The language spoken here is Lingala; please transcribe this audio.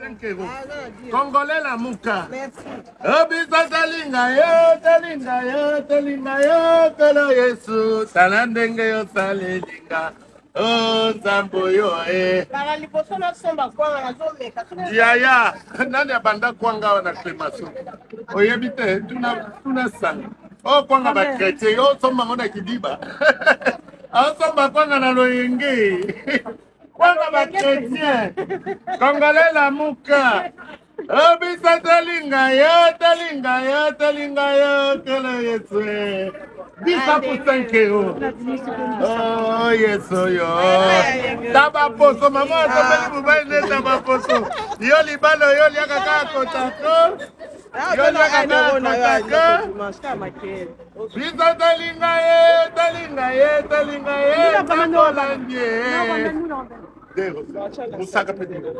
5 euros. Congolais la muka. Merci. Obisa talinga yo, kolo Yesu, talandenge yo salelinga. Oh, Zambo yo, Para liboso na somba kwanga na zomeka. Yaya, nani abanda kwanga wana cremation. Oyebi te, tuna sanga. Oh, kwanga ba chrétien, yo somba ngona kidiba. Oh, somba kwanga na loyenge. Kwanga ba chrétien. Congolais la muka. Oh, bisa talinga yo, kolo Yesu. Bisa pour 5 euros. Oh, Yesu yo. Taba poso, maman, tomeli mobile ne taba poso. Yo libalo, yo liaka kaka kotako. Yo liaka kaka kotako. Bisa talinga ye. Takolandie. Musaka petit.